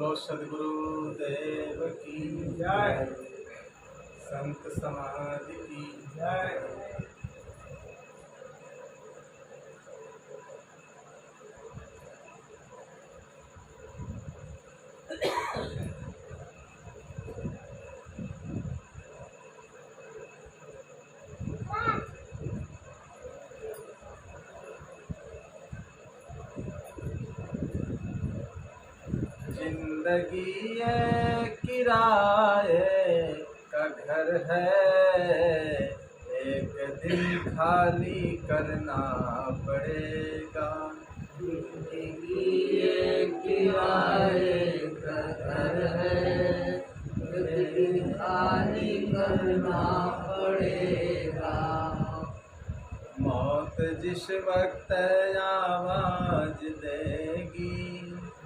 बोलो सदगुरु देव की जय। संत समाज की जय। जिंदगी ये किराए का घर है, एक दिन खाली करना पड़ेगा। जिंदगी ये किराए का घर है, एक दिन खाली करना पड़ेगा। मौत जिस वक्त आवाज देगी,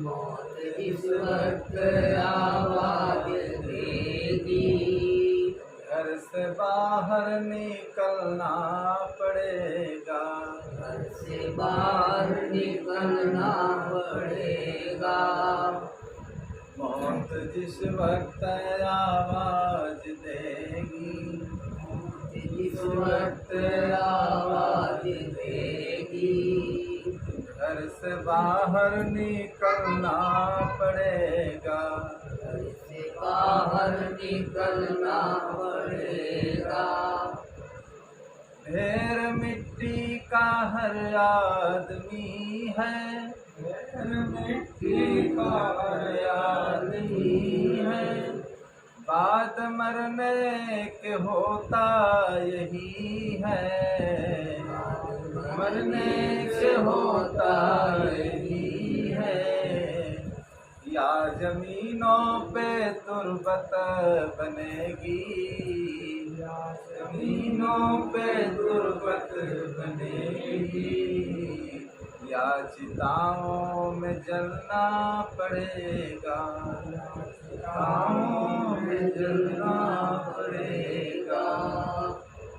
मौत इस वक्त आवाज देगी, घर से बाहर निकलना पड़ेगा। घर से बाहर निकलना पड़ेगा। मौत जिस वक्त आवाज देगी, जिस वक्त आवाज देगी, घर से बाहर निकलना पड़ेगा। घर से बाहर निकलना पड़ेगा। ढेर मिट्टी का हर आदमी है, ढेर मिट्टी का हर आदमी है। बाद मरने के होता यही है, मरने से होता यही है। या जमीनों पे तुर्बत बनेगी, या जमीनों पे तुर्बत बनेगी, या चिताओं में जलना पड़ेगा, चिताओं में जलना पड़ेगा।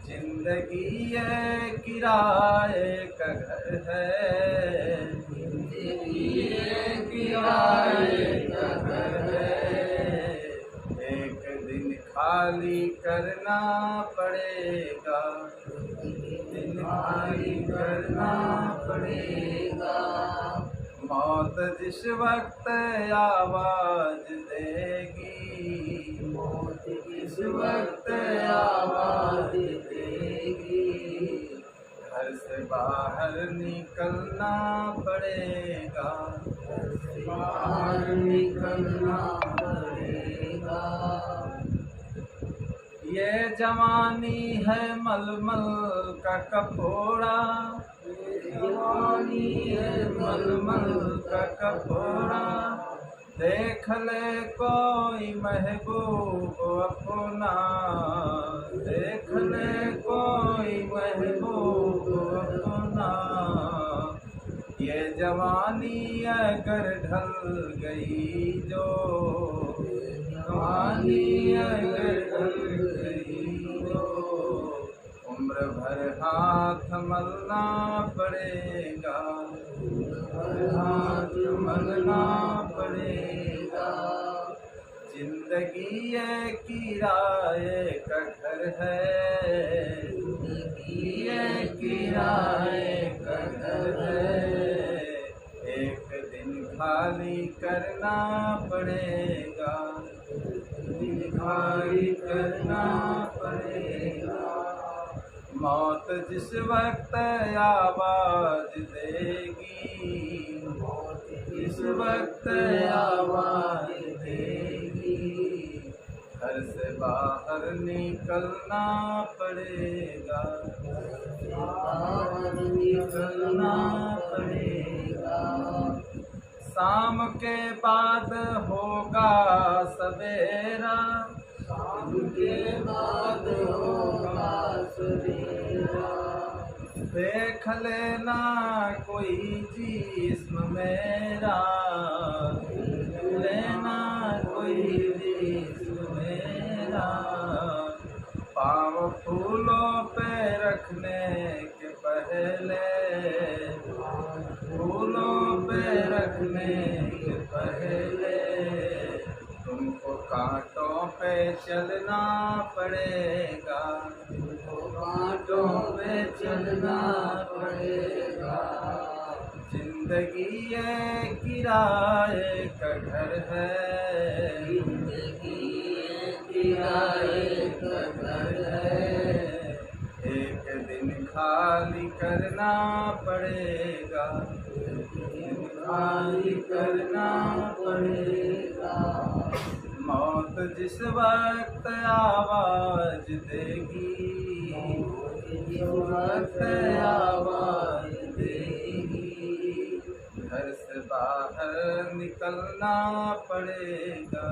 जिंदगी ये किराए का घर है, जिंदगी ये किराए का घर है, एक दिन खाली करना पड़ेगा, दिन खाली करना पड़ेगा। मौत जिस वक्त आवाज देगी, मौत इस इस वक्त आवाज देगी, घर से बाहर निकलना पड़ेगा, घर से बाहर निकलना पड़ेगा। ये जवानी है मलमल का कपोड़ा, जवानी है मलमल का कपोड़ा। देख ले कोई महबूब अपना, देख ले कोई महबूब अपना। ये जवानी अगर ढल गई जो, जवानी अगर ढल गई जो, उम्र भर हाथ मलना पड़ेगा, भर हाथ मलना पड़ेगा। जिंदगी ये किराए का घर है, जिंदगी ये किराए का घर है, एक दिन खाली करना पड़ेगा, दिन खाली करना पड़ेगा। मौत जिस वक्त आवाज देगी, मौत इस वक्त आवाज देगी, घर से बाहर निकलना पड़ेगा, बाहर निकलना पड़ेगा। शाम के बाद होगा सवेरा, शाम के बाद होगा सवेरा। देख लेना कोई जिस्म मेरा, देख लेना कोई जिस्म मेरा। पाँव फूलों पे रखने के पहले, फूलों पे रखने के पहले कांटों पे चलना पड़ेगा, कांटों पे चलना पड़ेगा। जिंदगी ये किराए का घर है, जिंदगी ये किराए का घर है। एक दिन खाली करना पड़ेगा, खाली करना पड़ेगा। मौत जिस वक्त आवाज देगी, जिस वक्त आवाज देगी, घर से बाहर निकलना पड़ेगा,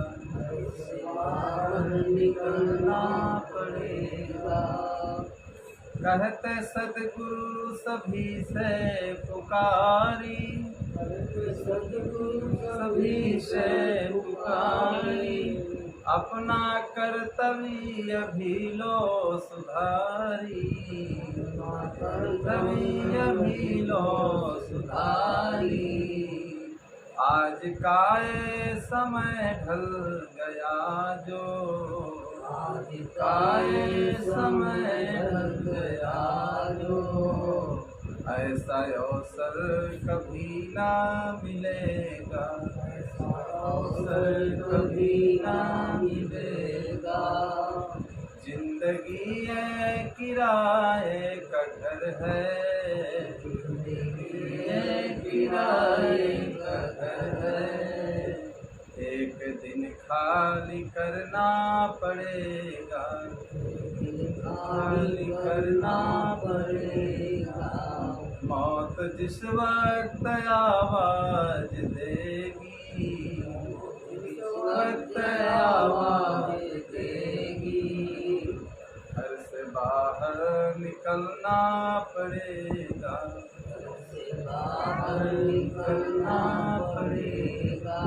बाहर निकलना पड़ेगा। कहते सदगुरु सभी से पुकारी, सद्गुरु सभी से पुकारी, अपना कर्तव्य भी लो सुधारी, कर्तव्य भी लो सुधारी। आज का ये समय ढल गया जो, आज का ये समय ढल गया जो, ऐसा अवसर कभी ना मिलेगा, अवसर कभी ना मिलेगा। जिंदगी ये किराए का घर है, ये किराए का घर है। एक दिन खाली करना पड़ेगा, खाली करना पड़ेगा। मौत जिस वक्त आवाज देगी, जिस वक्त आवाज देगी, घर से बाहर निकलना पड़ेगा, बाहर निकलना पड़ेगा।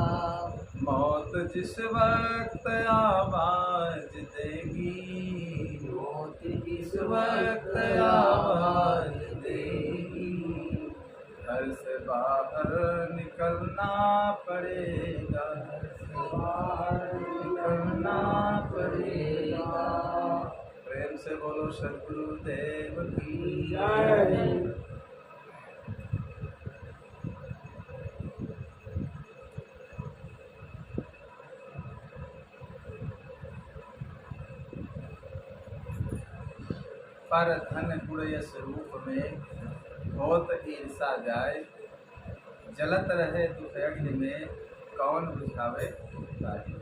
मौत जिस वक्त आवाज देगी, मौत जिस जिस वक्त आवाज देगी, घर से बाहर निकलना पड़ेगा, बाहर निकलना पड़ेगा। प्रेम से बोलो सद्गुरुदेव की जय। पर धन गुण यश रूप में बहुत ईर्षा जाए, जलत रहे दुख अग्नि में कौन बुझावे ताहि।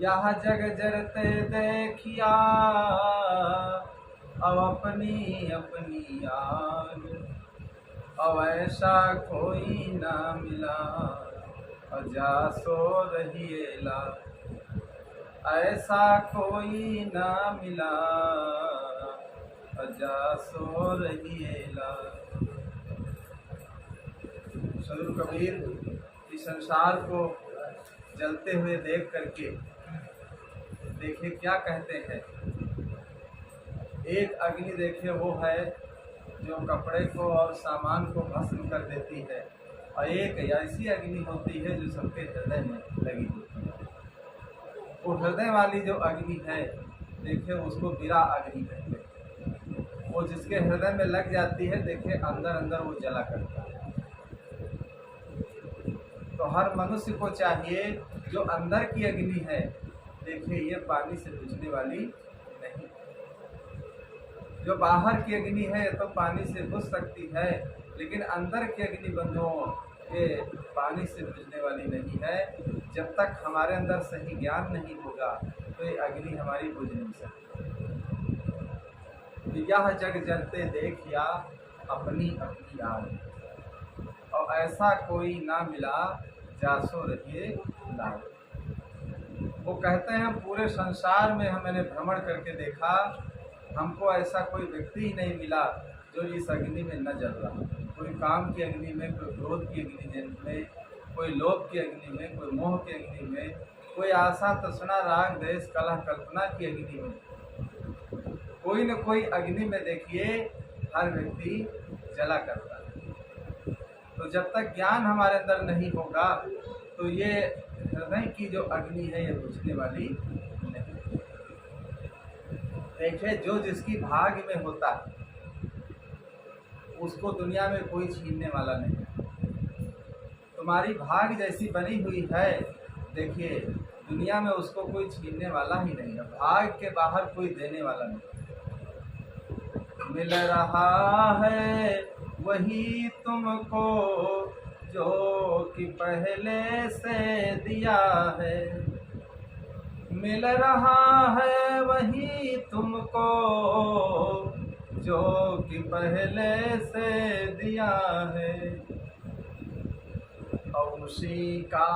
यह जग जरते देखिया अब अपनी अपनी आग, अब ऐसा कोई ना मिला अजा सो रहिएला, ऐसा कोई ना मिला अजा सो रहिएला। सदगुरु कबीर इस संसार को जलते हुए देख करके देखे क्या कहते हैं। एक अग्नि देखे वो है जो कपड़े को और सामान को भस्म कर देती है, और एक ऐसी अग्नि होती है जो सबके हृदय में लगी होती है। वो हृदय वाली जो अग्नि है देखिए उसको बिरा अग्नि कहते हैं। वो जिसके हृदय में लग जाती है देखिए अंदर अंदर वो जला करता है। तो हर मनुष्य को चाहिए जो अंदर की अग्नि है देखिए ये पानी से बुझने वाली नहीं। जो बाहर की अग्नि है ये तो पानी से बुझ सकती है, लेकिन अंदर की अग्नि बंधुओं ये पानी से बुझने वाली नहीं है। जब तक हमारे अंदर सही ज्ञान नहीं होगा तो ये अग्नि हमारी बुझ नहीं सकती। यह जग जलते देखिया अपनी अपनी आग, और ऐसा कोई ना मिला जासो रहिए लाग। वो कहते हैं पूरे संसार में मैंने भ्रमण करके देखा, हमको ऐसा कोई व्यक्ति ही नहीं मिला जो इस अग्नि में न जल रहा। कोई काम की अग्नि में, कोई क्रोध की अग्नि में, कोई लोभ की अग्नि में, कोई मोह की अग्नि में, कोई आशा तृष्णा राग देश कलह कल्पना की अग्नि में, कोई न कोई अग्नि में देखिए हर व्यक्ति जला करता है। तो जब तक ज्ञान हमारे अंदर नहीं होगा तो ये हृदय की जो अग्नि है ये बुझने वाली नहीं। देखिए, जो जिसकी भाग्य में होता है उसको दुनिया में कोई छीनने वाला नहीं। तुम्हारी भाग्य जैसी बनी हुई है, देखिए दुनिया में उसको कोई छीनने वाला ही नहीं है। भाग्य के बाहर कोई देने वाला नहीं। मिल रहा है वही तुमको जो कि पहले से दिया है। मिल रहा है वही तुमको जो कि पहले से दिया है। और उसी का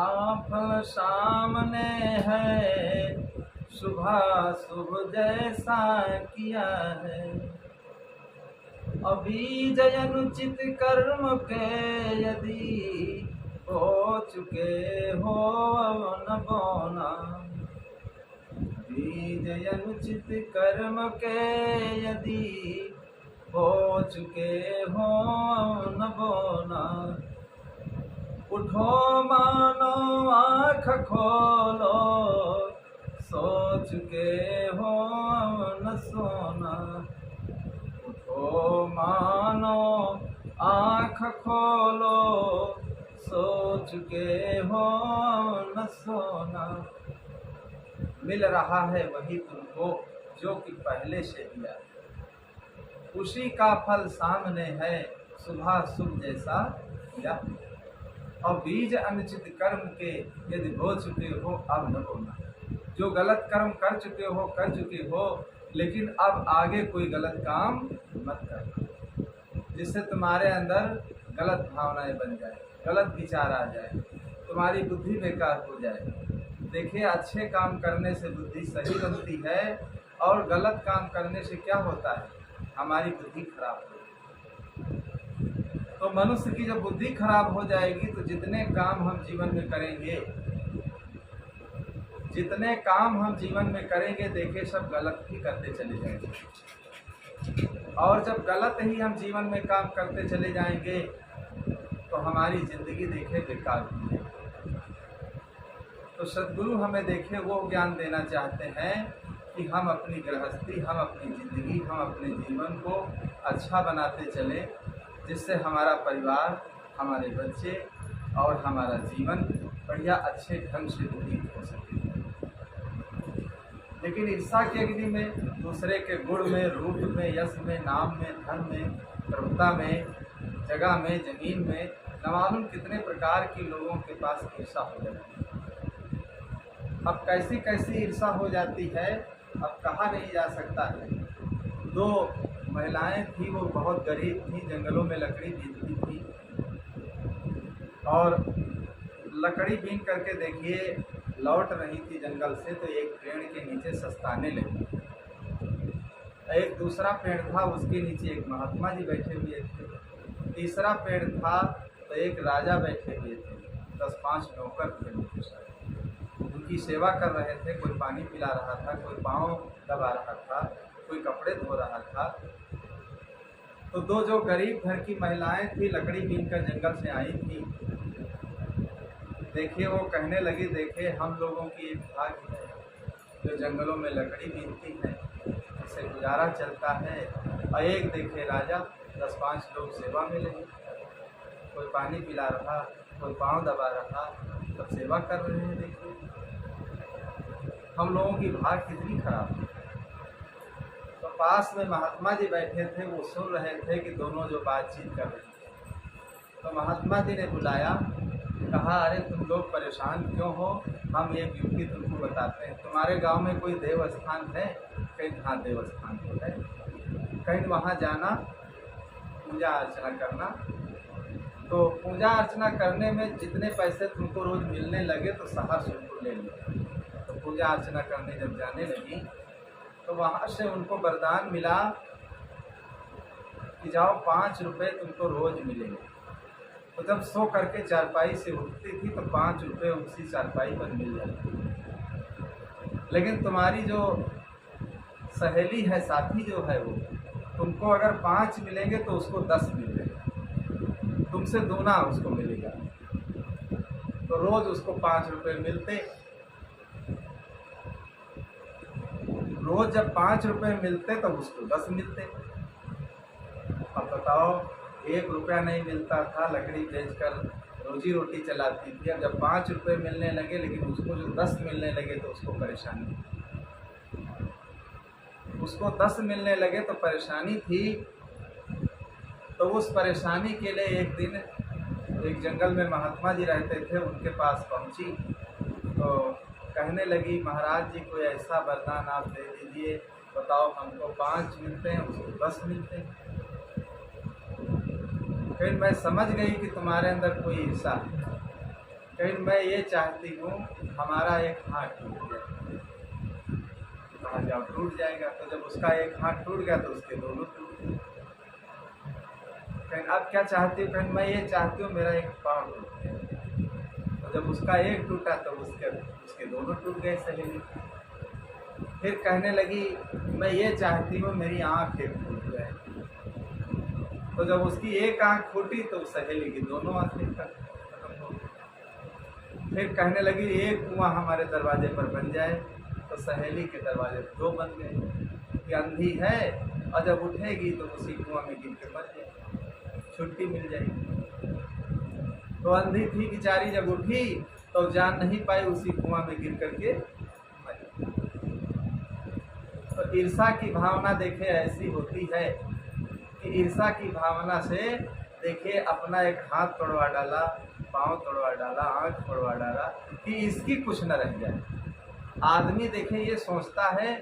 फल सामने है, सुबह सुबह जैसा किया है। अभी जयनुचित कर्म के यदि हो चुके हो न बोना। बीज अनुचित कर्म के यदि हो चुके हो न बोना। उठो मानो आँख खोलो, सो चुके हो न सोना। उठो मानो आँख खोलो, सो चुके हो न सोना। मिल रहा है वही तुमको जो कि पहले से दिया है। उसी का फल सामने है, सुबह सुबह जैसा किया। और बीज अनुचित कर्म के यदि हो चुके हो अब न बोलना। जो गलत कर्म कर चुके हो, लेकिन अब आगे कोई गलत काम मत करना, जिससे तुम्हारे अंदर गलत भावनाएं बन जाए, गलत विचार आ जाए, तुम्हारी बुद्धि बेकार हो जाए। देखिए, अच्छे काम करने से बुद्धि सही बनती है, और गलत काम करने से क्या होता है, हमारी बुद्धि खराब होती है। तो मनुष्य की जब बुद्धि खराब हो जाएगी तो जितने काम हम जीवन में करेंगे, देखिए सब गलत ही करते चले जाएंगे। और जब गलत ही हम जीवन में काम करते चले जाएंगे तो हमारी जिंदगी देखिए बेकार होगी। तो सद्गुरु हमें देखिए वो ज्ञान देना चाहते हैं कि हम अपनी गृहस्थी, हम अपनी जिंदगी, हम अपने जीवन को अच्छा बनाते चले, जिससे हमारा परिवार, हमारे बच्चे और हमारा जीवन बढ़िया अच्छे ढंग से व्यतीत हो सके। लेकिन ईर्षा की अग्नि में, दूसरे के गुण में, रूप में, यश में, नाम में, धन में, प्रभुता में, जगह में, जमीन में, न मालूम कितने प्रकार के लोगों के पास ईर्षा हो जाती है। अब कैसी कैसी ईर्षा हो जाती है, अब कहा नहीं जा सकता है। दो महिलाएं थी, वो बहुत गरीब थी, जंगलों में लकड़ी बीनती थी, और लकड़ी बीन करके देखिए लौट रही थी जंगल से, तो एक पेड़ के नीचे सस्ताने लगी। एक दूसरा पेड़ था, उसके नीचे एक महात्मा जी बैठे हुए थे। तीसरा पेड़ था तो एक राजा बैठे हुए थे, 10-5 नौकर थे उनके साथ। उनकी सेवा कर रहे थे, कोई पानी पिला रहा था, कोई पाँव दबा रहा था, कोई कपड़े धो रहा था। तो दो जो गरीब घर की महिलाएं थी, लकड़ी बीनकर जंगल से आई थी, देखिए वो कहने लगी, देखिए हम लोगों की एक भाग्य है जो जंगलों में लकड़ी बीनती है, इससे गुजारा चलता है। और एक देखिए राजा, 10-5 लोग सेवा में लगे, कोई पानी पिला रहा, कोई पाँव दबा रहा, सब सेवा कर रहे हैं। देखिए हम लोगों की भाग्य कितनी खराब है। तो पास में महात्मा जी बैठे थे, वो सुन रहे थे कि दोनों जो बातचीत कर रहे थे। तो महात्मा जी ने बुलाया, कहा, अरे तुम लोग परेशान क्यों हो, हम एक युक्ति तुमको बताते हैं। तुम्हारे गांव में कोई देवस्थान है? कहीं हाँ देवस्थान तो है, कहीं वहाँ जाना, पूजा अर्चना करना। तो पूजा अर्चना करने में जितने पैसे तुमको रोज मिलने लगे तो सहर्ष उनको ले लो। तो पूजा अर्चना करने जब जाने लगी तो वहाँ से उनको वरदान मिला कि जाओ 5 रुपये तुमको रोज मिलेंगे। तो जब सो करके चारपाई से उठती थी तो 5 रुपये उसी चारपाई पर मिल जाते। लेकिन तुम्हारी जो सहेली है, साथी जो है, वो तुमको अगर 5 मिलेंगे तो उसको 10 मिलेगा, तुमसे दूना उसको मिलेगा। तो रोज उसको 5 रुपए मिलते। रोज जब 5 रुपए मिलते तो उसको 10 मिलते। अब बताओ, 1 रुपया नहीं मिलता था, लकड़ी बेचकर रोजी रोटी चलाती थी। अब जब 5 रुपए मिलने लगे, लेकिन उसको जो 10 मिलने लगे तो उसको परेशानी। उसको 10 मिलने लगे तो परेशानी थी। तो उस परेशानी के लिए एक दिन एक जंगल में महात्मा जी रहते थे, उनके पास पहुंची तो कहने लगी, महाराज जी कोई ऐसा वरदान आप दे दीजिए, बताओ हमको 5 मिलते हैं, उसको 10 मिलते हैं। फिर मैं समझ गई कि तुम्हारे अंदर कोई ईर्षा है। फिर मैं ये चाहती हूँ हमारा एक हाथ टूट जाए। कहा जाओ टूट जाएगा। तो जब उसका एक हाथ टूट गया तो उसके दोनों टूट गए। फिर अब क्या चाहती हूँ? फिर मैं ये चाहती हूँ मेरा एक पाँव टूट गया। तो जब उसका एक टूटा तो उसके दोनों टूट गए सहेली। फिर कहने लगी, मैं ये चाहती हूँ मेरी आँख एक टूट जाए। तो जब उसकी एक आँख फूटी तो सहेली की दोनों आँखें खत्म हो गई। फिर कहने लगी, एक कुआं हमारे दरवाजे पर बन जाए। तो सहेली के दरवाजे 2 बन गए कि अंधी है और जब उठेगी तो उसी कुआं में गिर के मर जाए, छुट्टी मिल जाएगी। तो अंधी थी बेचारी, जब उठी तो जान नहीं पाई, उसी कुआं में गिर करके मर। तो ईर्षा की भावना देखे ऐसी होती है कि ईर्षा की भावना से देखिए अपना एक हाथ तोड़वा डाला, पाँव तोड़वा डाला, आँख तोड़वा डाला कि इसकी कुछ न रह जाए। आदमी देखिए ये सोचता है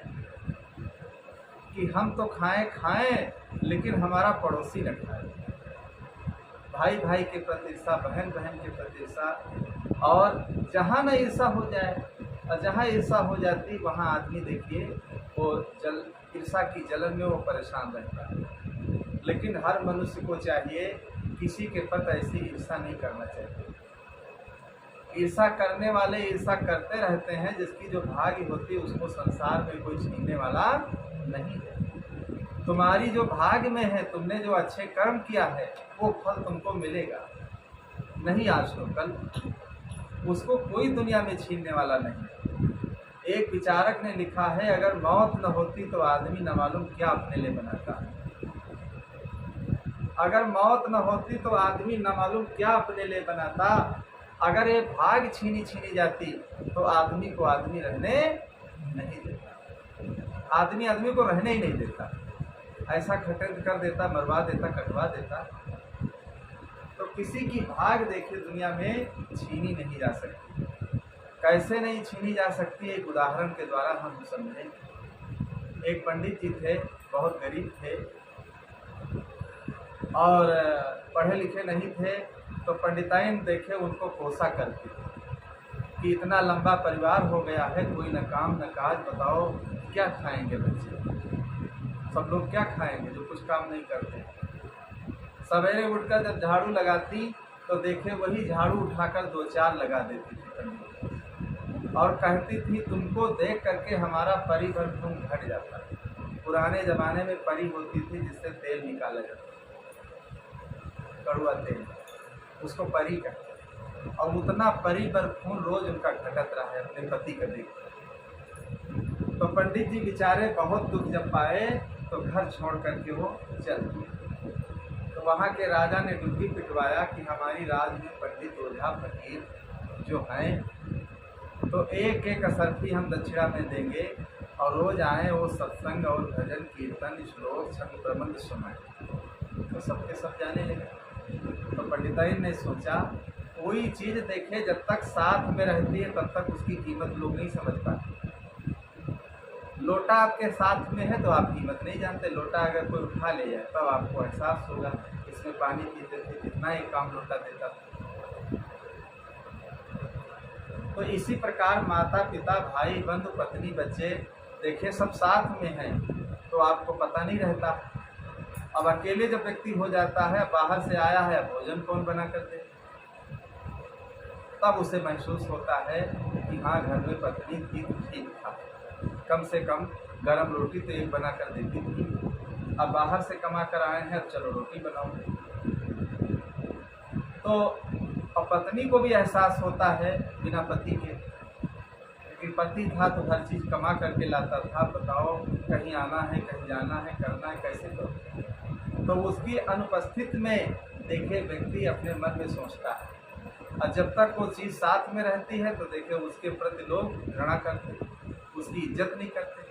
कि हम तो खाएं लेकिन हमारा पड़ोसी न खाए। भाई भाई के प्रति ईर्षा, बहन बहन के प्रति ईर्षा, और जहाँ न ईर्षा हो जाए और जहाँ ईर्षा हो जाती वहाँ आदमी देखिए वो ईर्षा की जलन में वो परेशान रहता है। लेकिन हर मनुष्य को चाहिए किसी के प्रति ऐसी ईर्षा नहीं करना चाहिए। ईर्षा करने वाले ईर्षा करते रहते हैं, जिसकी जो भाग्य होती है उसको संसार में कोई छीनने वाला नहीं है। तुम्हारी जो भाग्य में है, तुमने जो अच्छे कर्म किया है वो फल तुमको मिलेगा, नहीं आज तो कल, उसको कोई दुनिया में छीनने वाला नहीं। एक विचारक ने लिखा है, अगर मौत न होती तो आदमी न मालूम क्या अपने लिए बनाता। अगर मौत न होती तो आदमी न मालूम क्या अपने लिए बनाता। अगर ये भाग छीनी जाती तो आदमी को आदमी रहने नहीं देता। आदमी को रहने ही नहीं देता, ऐसा खटन कर देता, मरवा देता, कटवा देता। तो किसी की भाग देखिए दुनिया में छीनी नहीं जा सकती। कैसे नहीं छीनी जा सकती, एक उदाहरण के द्वारा हम समझें। एक पंडित जी थे, बहुत गरीब थे और पढ़े लिखे नहीं थे। तो पंडिताइन देखे उनको कोसा करती कि इतना लंबा परिवार हो गया है, कोई न काम न काज, बताओ क्या खाएंगे बच्चे, सब लोग क्या खाएंगे जो कुछ काम नहीं करते। सवेरे उठकर जब झाड़ू लगाती तो देखे वही झाड़ू उठाकर 2-4 लगा देती थी पंडित, और कहती थी तुमको देख करके हमारा परी भर खून घट जाता है। पुराने ज़माने में परी होती थी जिससे तेल निकाला जाता, कड़वा तेल, उसको परी कहते हैं। और उतना परी भर खून रोज उनका घटत रहा है अपने पति का देख। तो पंडित जी बेचारे बहुत दुख जब पाए तो घर छोड़ करके वो चल दिए। तो वहाँ के राजा ने डुग्गी पिटवाया कि हमारी राज में पंडित ओझा फकीर जो हैं तो एक एक असरफी हम दक्षिणा में देंगे, और रोज आए वो सत्संग और भजन कीर्तन श्लोक छंद प्रबंध सुनाए। तो सबके सब जाने लगे। तो पंडिताइन ने सोचा कोई चीज़ देखे जब तक साथ में रहती है तब तक उसकी कीमत लोग नहीं समझ पाते। लोटा आपके साथ में है तो आप कीमत नहीं जानते। लोटा अगर कोई उठा ले जाए तब आपको एहसास होगा इसमें पानी पीते थे कितना एक काम लोटा देता था। तो इसी प्रकार माता पिता भाई बंधु पत्नी बच्चे देखिए सब साथ में हैं तो आपको पता नहीं रहता। अब अकेले जब व्यक्ति हो जाता है, बाहर से आया है, भोजन कौन बना कर दे, तब उसे महसूस होता है कि हाँ घर में पत्नी थी तो ठीक था, कम से कम गरम रोटी तो एक बना कर देती थी। अब बाहर से कमा कर आए हैं, चलो रोटी बनाओ। तो और पत्नी को भी एहसास होता है बिना पति के, क्योंकि पति था तो हर चीज़ कमा करके लाता था, बताओ कहीं आना है, कहीं जाना है, करना है, कैसे करो। तो उसकी अनुपस्थिति में देखिए व्यक्ति अपने मन में सोचता है, और जब तक वो चीज़ साथ में रहती है तो देखिए उसके प्रति लोग घृणा करते, उसकी इज्जत नहीं करते,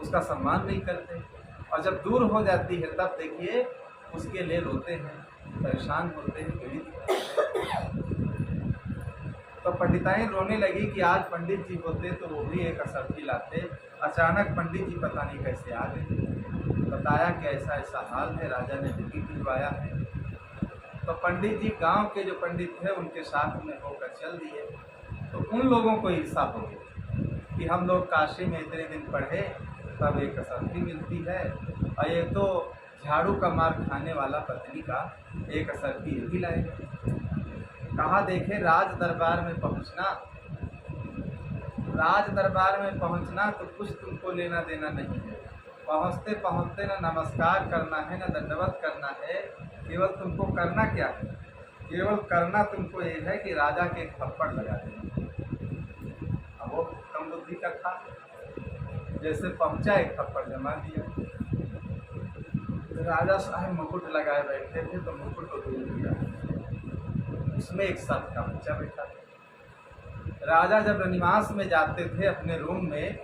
उसका सम्मान नहीं करते, और जब दूर हो जाती है तब देखिए उसके लिए रोते हैं, परेशान होते हैं, पीड़ित होते हैं। तो पंडिताई रोने लगी कि आज पंडित जी होते तो वो भी एक असरफी लाते, अचानक पंडित जी पता नहीं कैसे आ गए। बताया कि ऐसा ऐसा हाल है, राजा ने ड्यूटी भिजवाया है। तो पंडित जी गांव के जो पंडित थे उनके साथ में होकर चल दिए। तो उन लोगों को ईर्षा हो गई कि हम लोग काशी में इतने दिन पढ़े तब एक असरफी मिलती है, और ये तो झाड़ू का मार खाने वाला पत्नी का एक असरफी ये भी लाएगा। कहा देखे राज दरबार में पहुंचना, राज दरबार में पहुंचना तो कुछ तुमको लेना देना नहीं है, पहुंचते पहुंचते न नमस्कार करना है, न दंडवत करना है, केवल तुमको करना क्या है, केवल करना तुमको ये है कि राजा के एक थप्पड़ लगा देना। अब वो कम बुद्धि का था, जैसे पहुंचा एक थप्पड़ जमा दिया। राजा साहब मुकुट लगाए बैठे थे तो मुकुट को दूर दिया, उसमें एक सर्प का बच्चा बैठा था। राजा जब निवास में जाते थे अपने रूम में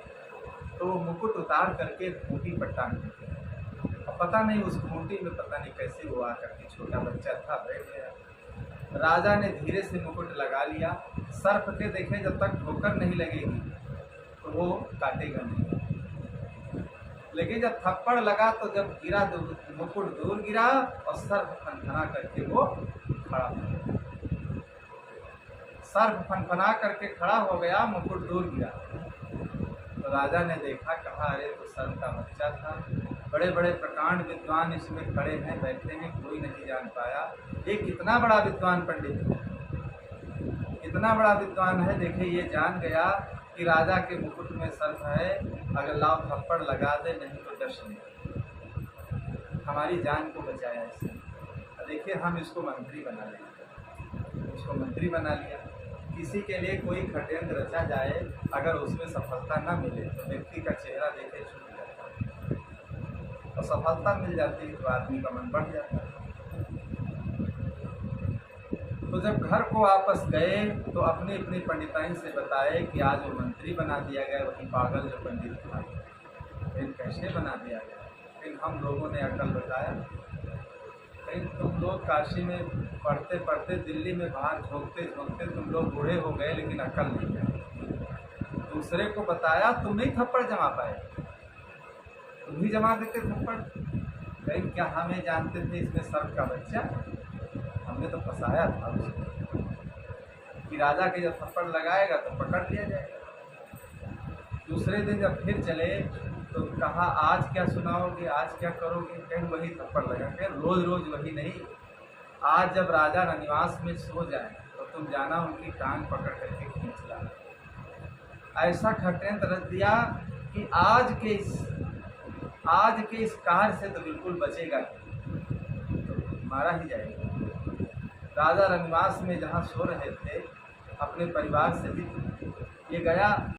तो वो मुकुट उतार करके खूंटी पर टांग देते, और पता नहीं उस खूंटी में पता नहीं कैसे वो आकर के छोटा बच्चा था बैठ गया। राजा ने धीरे से मुकुट लगा लिया। सर्प के देखे जब तक ठोकर नहीं लगेगी तो वो काटेगा नहीं, लेकिन जब थप्पड़ लगा तो जब गिरा तो मुकुट दूर गिरा और सर्प फनफना करके वो खड़ा हो गया। सर्प फनफना करके खड़ा हो गया, मुकुट दूर गिरा। तो राजा ने देखा, कहा अरे तो सर्प का बच्चा था, बड़े बड़े प्रकांड विद्वान इसमें खड़े हैं, बैठे हैं, कोई नहीं जान पाया। ये कितना बड़ा विद्वान पंडित है, कितना बड़ा विद्वान है, देखिए ये जान गया कि राजा के मुकुट में सर्प है, अगर लाभ थप्पड़ लगा दे नहीं तो दर्शन नहीं, हमारी जान को बचाया इसने। देखिए हम इसको मंत्री बना लेंगे, उसको मंत्री बना लिया। किसी के लिए कोई षड्यंत्र रचा जाए, अगर उसमें सफलता न मिले तो व्यक्ति का चेहरा देखे छूट जाता है, और सफलता मिल जाती है तो आदमी का मन बढ़ जाता है। तो जब घर को वापस गए तो अपनी अपनी पंडिताई से बताए कि आज वो मंत्री बना दिया गया, वही पागल जो पंडित था, लेकिन कैसे बना दिया गया। लेकिन हम लोगों ने अकल बताया, लेकिन तुम लोग काशी में पढ़ते पढ़ते दिल्ली में बाहर झोंकते झोंकते तुम लोग बूढ़े हो गए, लेकिन अकल नहीं है। दूसरे को बताया, तुम नहीं थप्पड़ जमा पाए, तुम ही जमा देते थप्पड़, लेकिन क्या हमें जानते थे इसमें सर्प का बच्चा, हमने तो फंसाया था उसको कि राजा के जब थप्पड़ लगाएगा तो पकड़ लिया जाएगा। दूसरे दिन जब फिर चले तो कहा आज क्या सुनाओगे, आज क्या करोगे, कहीं वही थप्पड़ लगा। कहीं रोज रोज वही नहीं, आज जब राजा निवास में सो जाए तो तुम जाना उनकी टांग पकड़ करके खींच लाना। ऐसा षड्यंत्र रच दिया कि आज के इस कार्य से तो बिल्कुल बचेगा, तो मारा ही जाएगा। राजा रनिवास में जहाँ सो रहे थे अपने परिवार से भी ये गया